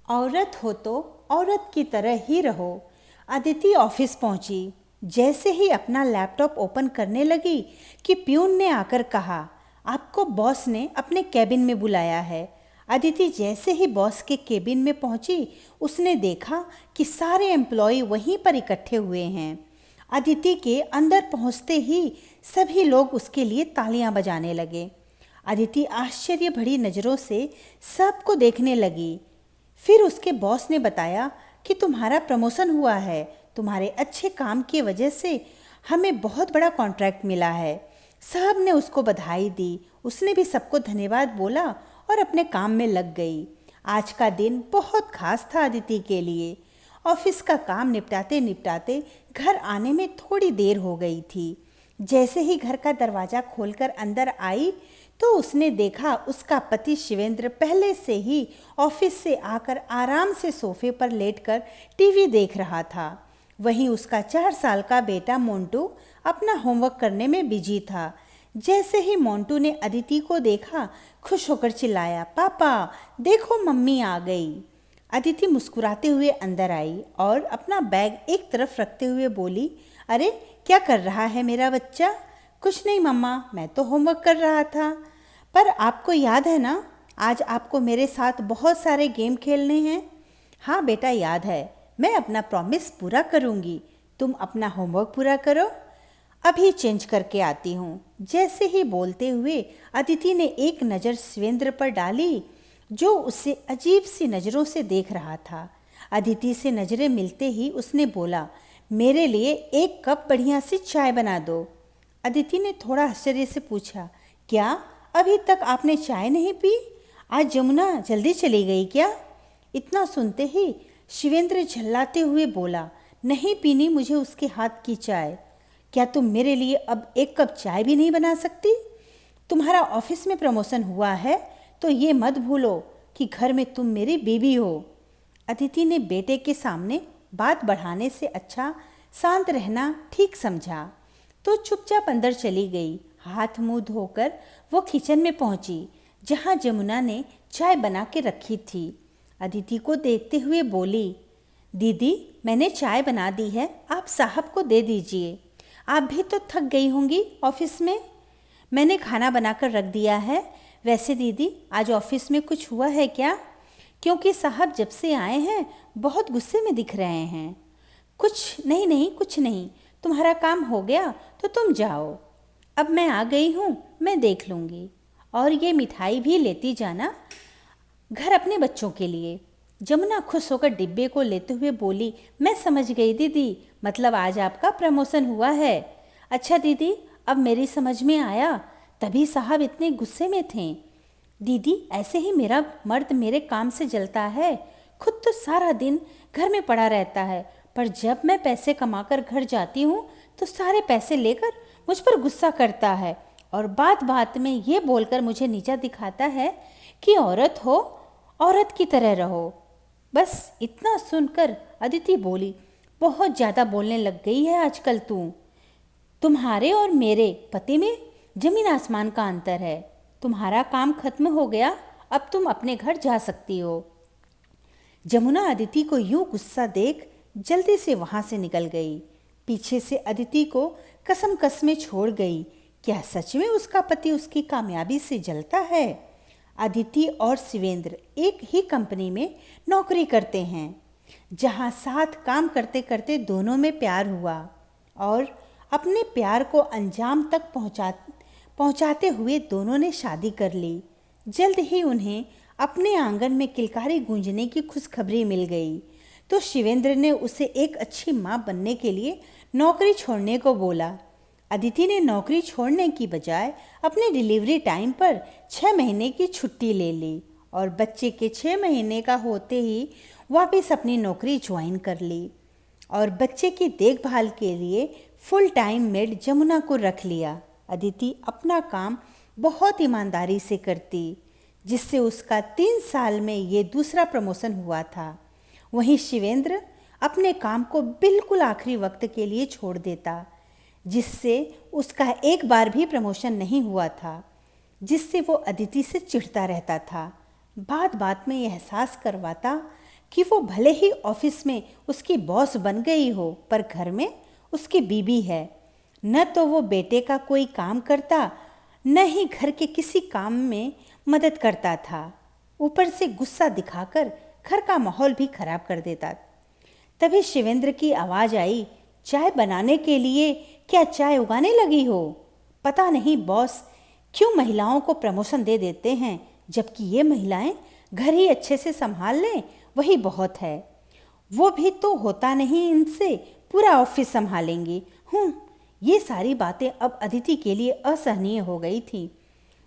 औरत हो तो औरत की तरह ही रहो। अदिति ऑफिस पहुंची। जैसे ही अपना लैपटॉप ओपन करने लगी कि प्यून ने आकर कहा, आपको बॉस ने अपने कैबिन में बुलाया है। अदिति जैसे ही बॉस के केबिन में पहुंची, उसने देखा कि सारे एम्प्लॉय वहीं पर इकट्ठे हुए हैं। अदिति के अंदर पहुंचते ही सभी लोग उसके लिए तालियां बजाने लगे। अदिति आश्चर्य भरी नज़रों से सबको देखने लगी। फिर उसके बॉस ने बताया कि तुम्हारा प्रमोशन हुआ है, तुम्हारे अच्छे काम की वजह से हमें बहुत बड़ा कॉन्ट्रैक्ट मिला है। सब ने उसको बधाई दी, उसने भी सबको धन्यवाद बोला और अपने काम में लग गई। आज का दिन बहुत खास था अदिति के लिए। ऑफिस का काम निपटाते निपटाते घर आने में थोड़ी देर हो गई थी। जैसे ही घर का दरवाज़ा खोलकर अंदर आई तो उसने देखा उसका पति शिवेंद्र पहले से ही ऑफिस से आकर आराम से सोफे पर लेटकर टीवी देख रहा था। वहीं उसका 4 साल का बेटा मोंटू अपना होमवर्क करने में बिजी था। जैसे ही मोंटू ने अदिति को देखा, खुश होकर चिल्लाया, पापा देखो मम्मी आ गई। अदिति मुस्कुराते हुए अंदर आई और अपना बैग एक तरफ रखते हुए बोली, अरे क्या कर रहा है मेरा बच्चा? कुछ नहीं मम्मा, मैं तो होमवर्क कर रहा था। पर आपको याद है ना, आज आपको मेरे साथ बहुत सारे गेम खेलने हैं। हाँ बेटा याद है, मैं अपना प्रॉमिस पूरा करूँगी। तुम अपना होमवर्क पूरा करो, अभी चेंज करके आती हूँ। जैसे ही बोलते हुए अदिति ने एक नज़र शिवेंद्र पर डाली, जो उसे अजीब सी नज़रों से देख रहा था। अदिति से नज़रें मिलते ही उसने बोला, मेरे लिए 1 कप बढ़िया सी चाय बना दो। अदिति ने थोड़ा आश्चर्य से पूछा, क्या अभी तक आपने चाय नहीं पी? आज जमुना जल्दी चली गई क्या? इतना सुनते ही शिवेंद्र झल्लाते हुए बोला, नहीं पीनी मुझे उसके हाथ की चाय। क्या तुम मेरे लिए अब 1 कप चाय भी नहीं बना सकती? तुम्हारा ऑफिस में प्रमोशन हुआ है तो ये मत भूलो कि घर में तुम मेरी बीवी हो। अदिति ने बेटे के सामने बात बढ़ाने से अच्छा शांत रहना ठीक समझा, तो चुपचाप अंदर चली गई। हाथ मुंह धोकर वो किचन में पहुंची, जहां जमुना ने चाय बना के रखी थी। अदिति को देखते हुए बोली, दीदी मैंने चाय बना दी है, आप साहब को दे दीजिए। आप भी तो थक गई होंगी ऑफिस में। मैंने खाना बनाकर रख दिया है। वैसे दीदी आज ऑफिस में कुछ हुआ है क्या? क्योंकि साहब जब से आए हैं बहुत गुस्से में दिख रहे हैं। कुछ नहीं, कुछ नहीं, तुम्हारा काम हो गया तो तुम जाओ। अब मैं आ गई हूँ, मैं देख लूँगी। और ये मिठाई भी लेती जाना घर अपने बच्चों के लिए। जमुना खुश होकर डिब्बे को लेते हुए बोली, मैं समझ गई दीदी, मतलब आज आपका प्रमोशन हुआ है। अच्छा दीदी, अब मेरी समझ में आया, तभी साहब इतने गुस्से में थे। दीदी ऐसे ही मेरा मर्द मेरे काम से जलता है, खुद तो सारा दिन घर में पड़ा रहता है, पर जब मैं पैसे कमाकर घर जाती हूँ तो सारे पैसे लेकर मुझ पर गुस्सा करता है और बात बात में ये बोलकर मुझे नीचा दिखाता है कि औरत हो, औरत की तरह रहो। बस इतना सुनकर अदिति बोली, बहुत ज़्यादा बोलने लग गई है आजकल तू। तुम्हारे और मेरे पति में जमीन आसमान का अंतर है। तुम्हारा काम खत्म हो गया, अब तुम अपने घर जा सकती हो। जमुना अदिति को यूं गुस्सा देख जल्दी से वहां से निकल गई। पीछे से अदिति को कसम कसमें छोड़ गई। क्या सच में उसका पति उसकी कामयाबी से जलता है? अदिति और शिवेंद्र एक ही कंपनी में नौकरी करते हैं, जहां साथ काम करते करते दोनों में प्यार हुआ और अपने प्यार को अंजाम तक पहुंचाते हुए दोनों ने शादी कर ली। जल्द ही उन्हें अपने आंगन में किलकारी गूंजने की खुशखबरी मिल गई, तो शिवेंद्र ने उसे एक अच्छी माँ बनने के लिए नौकरी छोड़ने को बोला। अदिति ने नौकरी छोड़ने की बजाय अपने डिलीवरी टाइम पर 6 महीने की छुट्टी ले ली और बच्चे के 6 महीने का होते ही वापस अपनी नौकरी ज्वाइन कर ली और बच्चे की देखभाल के लिए फुल टाइम मेड जमुना को रख लिया। अदिति अपना काम बहुत ईमानदारी से करती, जिससे उसका 3 साल में ये दूसरा प्रमोशन हुआ था। वहीं शिवेंद्र अपने काम को बिल्कुल आखिरी वक्त के लिए छोड़ देता, जिससे उसका एक बार भी प्रमोशन नहीं हुआ था, जिससे वो अदिति से चिढ़ता रहता था। बात बात में यह एहसास करवाता कि वो भले ही ऑफिस में उसकी बॉस बन गई हो, पर घर में उसकी बीबी है। न तो वो बेटे का कोई काम करता, न ही घर के किसी काम में मदद करता था। ऊपर से गुस्सा दिखाकर घर का माहौल भी खराब कर देता। तभी शिवेंद्र की आवाज़ आई, चाय बनाने के लिए क्या चाय उगाने लगी हो? पता नहीं बॉस क्यों महिलाओं को प्रमोशन दे देते हैं, जबकि ये महिलाएं घर ही अच्छे से संभाल लें वही बहुत है। वो भी तो होता नहीं इनसे, पूरा ऑफिस संभालेंगी। ये सारी बातें अब अदिति के लिए असहनीय हो गई थी।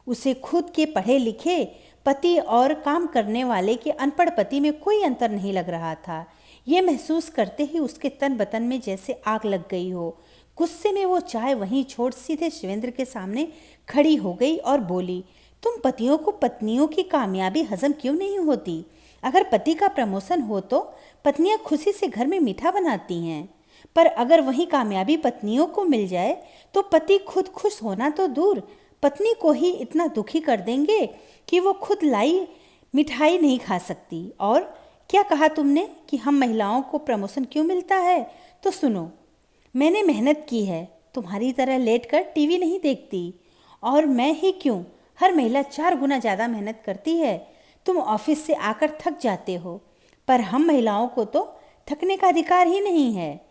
उसे खुद के पढ़े लिखे पति और काम करने वाले के अनपढ़ पति में कोई अंतर नहीं लग रहा था। ये महसूस करते ही उसके तन बतन में जैसे आग लग गई हो। गुस्से में वो चाय वहीं छोड़ सीधे शिवेंद्र के सामने खड़ी हो गई और बोली, तुम पतियों को पत्नियों की कामयाबी हजम क्यों नहीं होती? अगर पति का प्रमोशन हो तो पत्नियां खुशी से घर में मीठा बनाती हैं, पर अगर वही कामयाबी पत्नियों को मिल जाए तो पति खुद खुश होना तो दूर, पत्नी को ही इतना दुखी कर देंगे कि वो खुद लाई मिठाई नहीं खा सकती। और क्या कहा तुमने कि हम महिलाओं को प्रमोशन क्यों मिलता है? तो सुनो, मैंने मेहनत की है, तुम्हारी तरह लेटकर टीवी नहीं देखती। और मैं ही क्यों, हर महिला 4 गुना ज़्यादा मेहनत करती है। तुम ऑफिस से आकर थक जाते हो, पर हम महिलाओं को तो थकने का अधिकार ही नहीं है,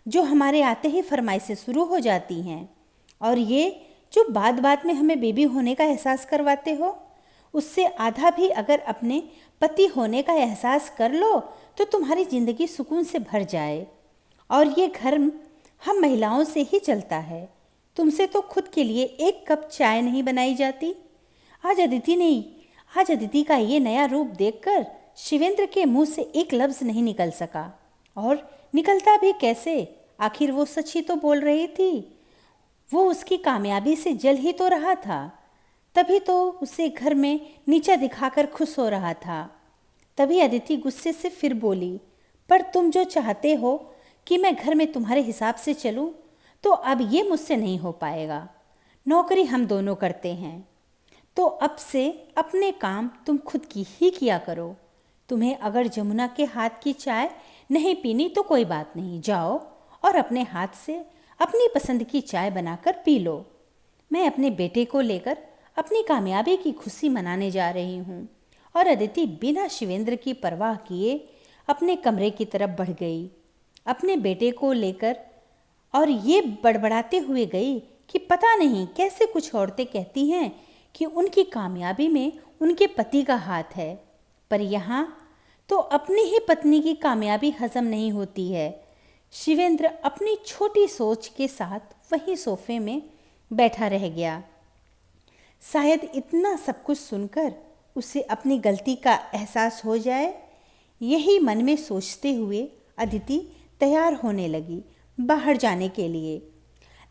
जो हमारे आते ही फरमाइशें शुरू हो जाती हैं। और ये जो बात बात में हमें बेबी होने का एहसास करवाते हो, उससे आधा भी अगर अपने पति होने का एहसास कर लो तो तुम्हारी ज़िंदगी सुकून से भर जाए। और ये घर हम महिलाओं से ही चलता है। तुमसे तो खुद के लिए 1 कप चाय नहीं बनाई जाती। आज अदिति का ये नया रूप देखकर शिवेंद्र के मुंह से एक लफ्ज़ नहीं निकल सका। और निकलता भी कैसे? आखिर वो सच ही तो बोल रही थी। वो उसकी कामयाबी से जल ही तो रहा था, तभी तो उसे घर में नीचा दिखाकर खुश हो रहा था। तभी अदिति गुस्से से फिर बोली, पर तुम जो चाहते हो कि मैं घर में तुम्हारे हिसाब से चलूं, तो अब ये मुझसे नहीं हो पाएगा। नौकरी हम दोनों करते हैं, तो अब से अपने काम तुम खुद की ही किया करो। तुम्हें अगर जमुना के हाथ की चाय नहीं पीनी तो कोई बात नहीं, जाओ और अपने हाथ से अपनी पसंद की चाय बनाकर पी लो। मैं अपने बेटे को लेकर अपनी कामयाबी की खुशी मनाने जा रही हूँ। और अदिति बिना शिवेंद्र की परवाह किए अपने कमरे की तरफ बढ़ गई, अपने बेटे को लेकर, और ये बड़बड़ाते हुए गई कि पता नहीं कैसे कुछ औरतें कहती हैं कि उनकी कामयाबी में उनके पति का हाथ है, पर यहाँ तो अपनी ही पत्नी की कामयाबी हजम नहीं होती है। शिवेंद्र अपनी छोटी सोच के साथ वहीं सोफे में बैठा रह गया। शायद इतना सब कुछ सुनकर उसे अपनी गलती का एहसास हो जाए, यही मन में सोचते हुए अदिति तैयार होने लगी बाहर जाने के लिए।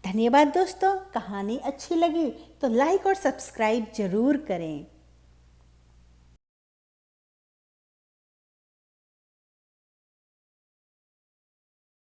धन्यवाद दोस्तों, कहानी अच्छी लगी तो लाइक और सब्सक्राइब जरूर करें।